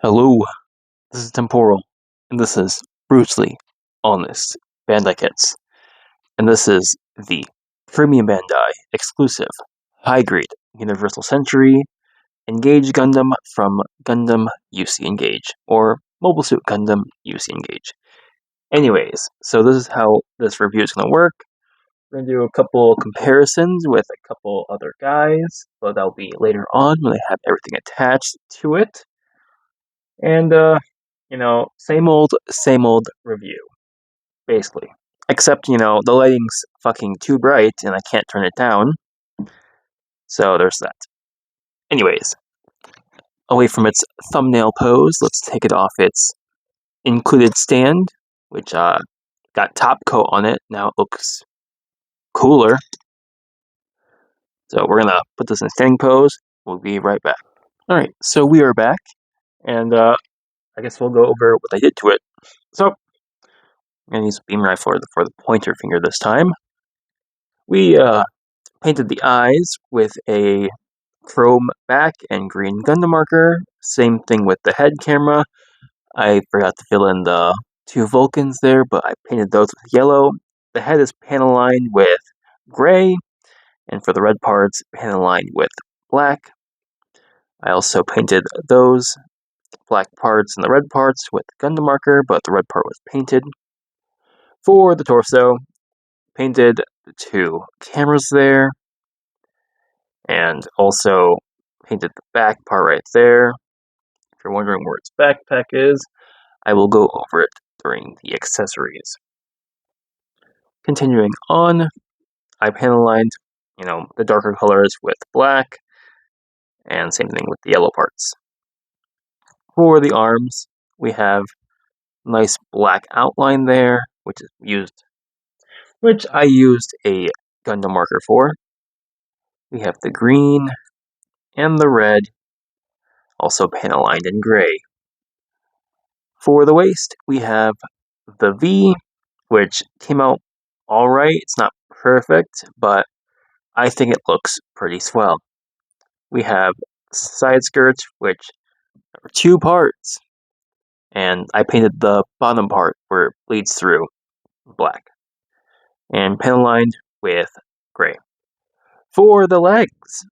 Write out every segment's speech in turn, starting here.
Hello, this is Temporal, and this is Brutally Honest Bandai Kits, and this is the Premium Bandai exclusive high-grade Universal Century Engage Gundam from Gundam UC Engage, or Mobile Suit Gundam UC Engage. Anyways, so this is how this review is going to work. We're going to do a couple comparisons with a couple other guys, but that'll be later on when I have everything attached to it. And, same old review, basically. Except, the lighting's fucking too bright and I can't turn it down. So there's that. Anyways, away from its thumbnail pose, let's take it off its included stand, which got top coat on it. Now it looks cooler. So we're gonna put this in standing pose. We'll be right back. Alright, so we are back, and I guess we'll go over what I did to it. So, I'm going to use a beam rifle for the pointer finger this time. We painted the eyes with a chrome back and green Gundam marker. Same thing with the head camera. I forgot to fill in the two Vulcans there, but I painted those with yellow. The head is panel lined with gray, and for the red parts, panel lined with black. I also painted those black parts and the red parts with Gundam marker, but the red part was painted. For the torso, painted the two cameras there, and also painted the back part right there. If you're wondering where its backpack is, I will go over it during the accessories. Continuing on, I panel lined, the darker colors with black, and same thing with the yellow parts. For the arms, we have nice black outline there, which I used a Gundam marker for. We have the green and the red, also panel lined in gray. For the waist, we have the V, which came out alright. It's not perfect, but I think it looks pretty swell. We have side skirts, which are two parts, and I painted the bottom part where it bleeds through black, and panel lined with gray. For the legs,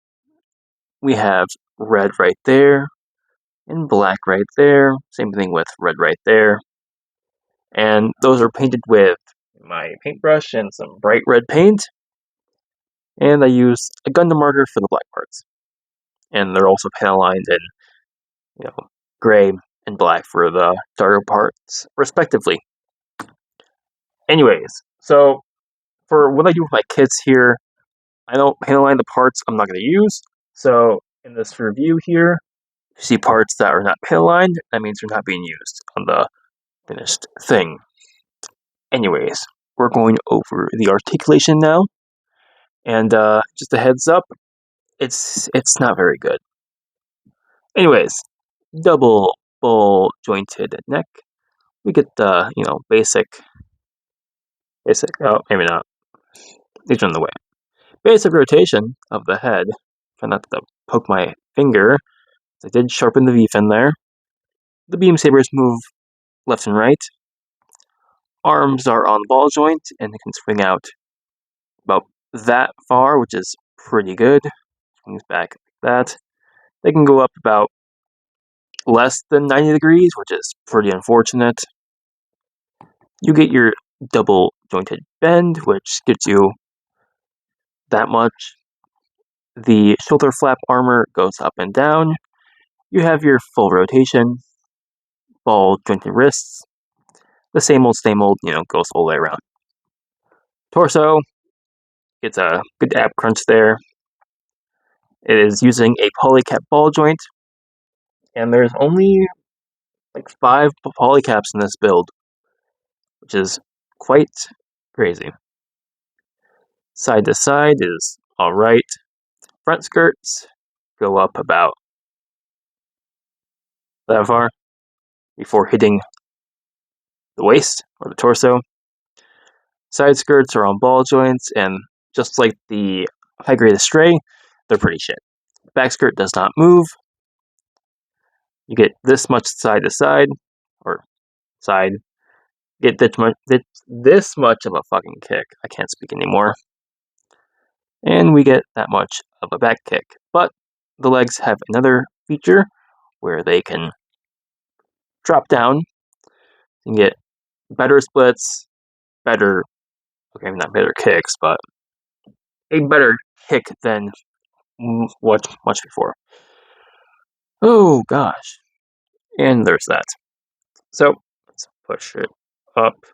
we have red right there, and black right there, same thing with red right there, and those are painted with my paintbrush and some bright red paint, and I used a Gundam marker for the black parts, and they're also panel lined in gray and black for the darker parts, respectively. Anyways, so for what I do with my kits here, I don't panel line the parts I'm not going to use. So in this review here, you see parts that are not panel lined, that means they're not being used on the finished thing. Anyways, we're going over the articulation now, and just a heads up, it's not very good. Anyways, double ball jointed neck. We get the basic. Oh, maybe not. These are in the way. Basic rotation of the head. Try not to poke my finger. I did sharpen the V fin there. The beam sabers move left and right. Arms are on ball joint and they can swing out about that far, which is pretty good. Swings back like that. They can go up about less than 90 degrees, which is pretty unfortunate. You get your double jointed bend, which gives you that much. The shoulder flap armor goes up and down. You have your full rotation, ball jointed wrists. The same old, goes all the way around. Torso gets a good ab crunch there. It is using a polycap ball joint, and there's only like 5 polycaps in this build, which is quite crazy. Side to side is alright. Front skirts go up about that far before hitting the waist or the torso. Side skirts are on ball joints, and just like the high grade Astray, they're pretty shit. Back skirt does not move. You get this much side to side, or side. Get this much of a fucking kick. I can't speak anymore. And we get that much of a back kick. But the legs have another feature where they can drop down and get better splits, better, okay, not better kicks, but a better kick than much before. Oh gosh. And there's that. So let's push it up,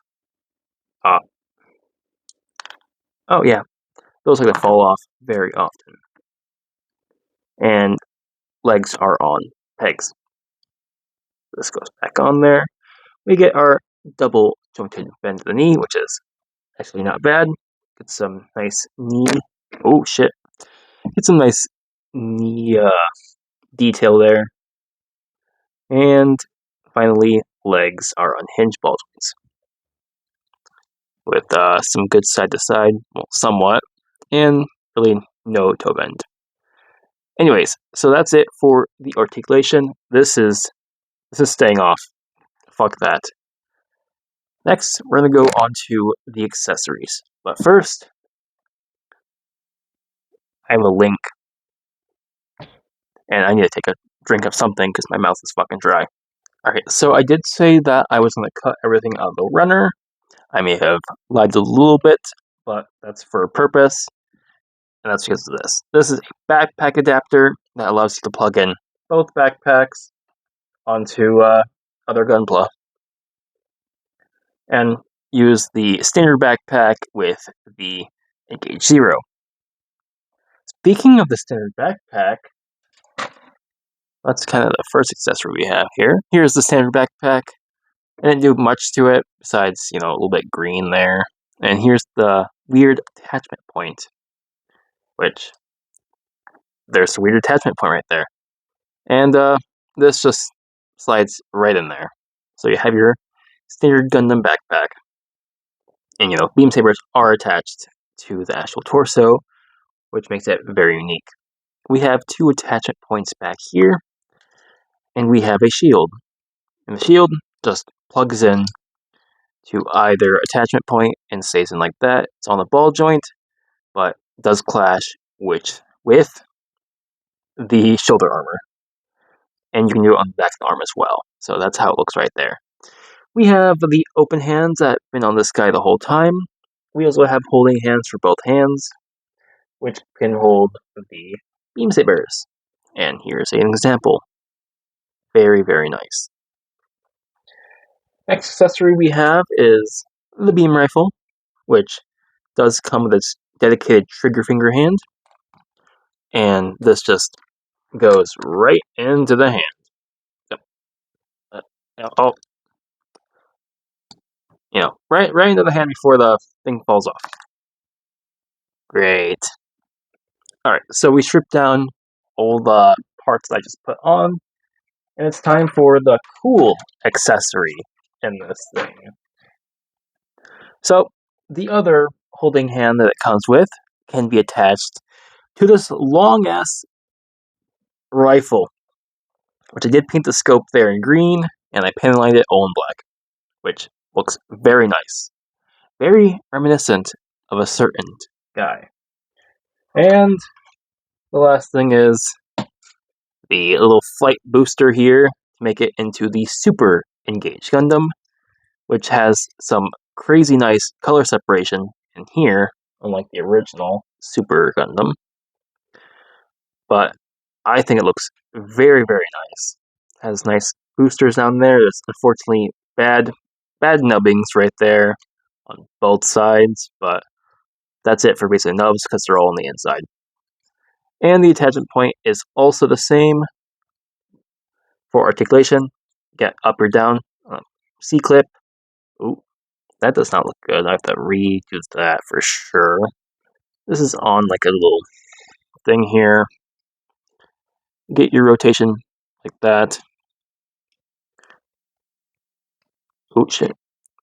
up. Oh yeah, those like to fall off very often. And legs are on pegs. This goes back on there. We get our double jointed bend to the knee, which is actually not bad. Get some nice knee. Oh shit. Get some nice knee detail there. And finally, legs are unhinged ball joints. With some good side to side, well, somewhat, and really no toe bend. Anyways, so that's it for the articulation. This is staying off. Fuck that. Next, we're going to go on to the accessories. But first, I have a link. And I need to take a drink of something because my mouth is fucking dry. Alright, so I did say that I was going to cut everything out of the runner. I may have lied a little bit, but that's for a purpose. And that's because of this. This is a backpack adapter that allows you to plug in both backpacks onto other Gunpla. And use the standard backpack with the Engage Zero. Speaking of the standard backpack, that's kind of the first accessory we have here. Here's the standard backpack. I didn't do much to it besides, a little bit green there. And here's the weird attachment point, which there's a weird attachment point right there. And this just slides right in there. So you have your standard Gundam backpack. And, beam sabers are attached to the actual torso, which makes it very unique. We have 2 attachment points back here, and we have a shield. And the shield just plugs in to either attachment point and stays in like that. It's on the ball joint, but does clash with the shoulder armor. And you can do it on the back of the arm as well. So that's how it looks right there. We have the open hands that have been on this guy the whole time. We also have holding hands for both hands, which can hold the beam sabers. And here's an example. Very, very nice. Next accessory we have is the beam rifle, which does come with its dedicated trigger finger hand. And this just goes right into the hand. Right into the hand before the thing falls off. Great. Alright, so we stripped down all the parts that I just put on, and it's time for the cool accessory in this thing. So, the other holding hand that it comes with can be attached to this long-ass rifle, which I did paint the scope there in green, and I panellined it all in black, which looks very nice. Very reminiscent of a certain guy. And the last thing is the little flight booster here to make it into the Super Engage Gundam, which has some crazy nice color separation in here, unlike the original Super Gundam. But I think it looks very, very nice. It has nice boosters down there. There's unfortunately bad nubbings right there on both sides, but that's it for basic nubs because they're all on the inside. And the attachment point is also the same for articulation. Get up or down, C-clip. Ooh, that does not look good. I have to redo that for sure. This is on like a little thing here. Get your rotation like that. Oh shit.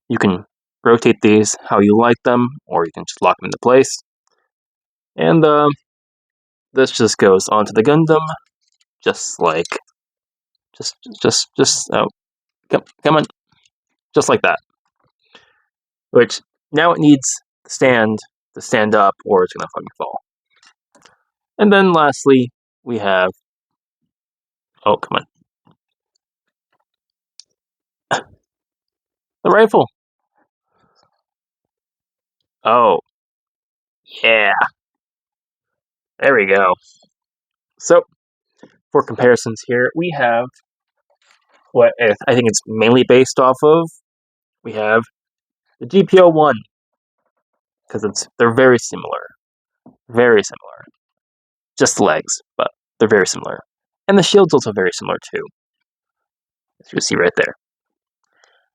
You can rotate these how you like them, or you can just lock them into place. And this just goes onto the Gundam, just like Oh, come on, just like that. Which now it needs to stand up, or it's gonna fucking fall. And then lastly, we have. Oh, come on, the rifle. Oh, yeah, there we go. So for comparisons here, we have what I think it's mainly based off of. We have the GPO-1 because they're very similar. Just the legs, but they're very similar, and the shield's also very similar too, as you see right there.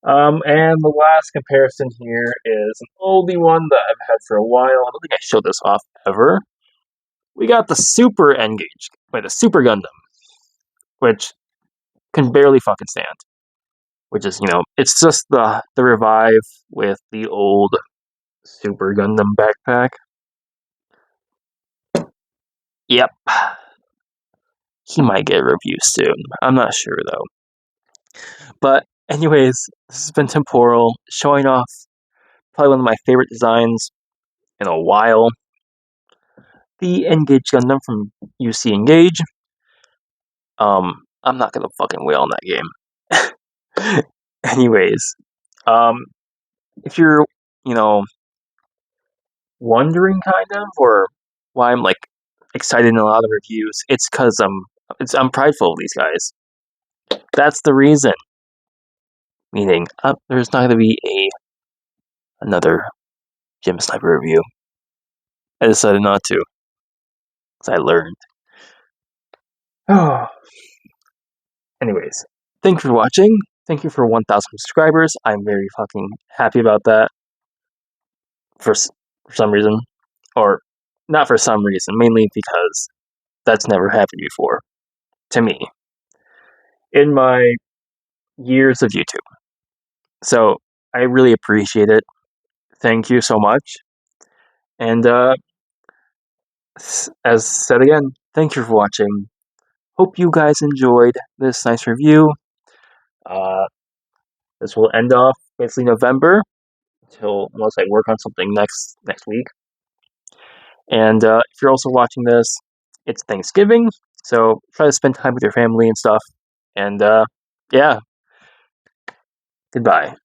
And the last comparison here is an oldie one that I've had for a while. I don't think I showed this off ever. We got the the Super Gundam, which can barely fucking stand. Which is, it's just the revive with the old Super Gundam backpack. Yep. He might get a review soon. I'm not sure though. But anyways, this has been Temporal showing off probably one of my favorite designs in a while. The Engage Gundam from UC Engage. I'm not gonna fucking wail on that game. Anyways, if you're, wondering kind of, or why I'm like excited in a lot of reviews, it's because I'm prideful of these guys. That's the reason. Meaning, there's not gonna be another Gym Sniper review. I decided not to, because I learned. Oh. Anyways, thank you for watching. Thank you for 1,000 subscribers. I'm very fucking happy about that. For some reason, or not for some reason, mainly because that's never happened before to me in my years of YouTube. So I really appreciate it. Thank you so much. And as said again, thank you for watching. Hope you guys enjoyed this nice review. This will end off basically November unless I work on something next week. And if you're also watching this, it's Thanksgiving, so try to spend time with your family and stuff. And yeah, goodbye.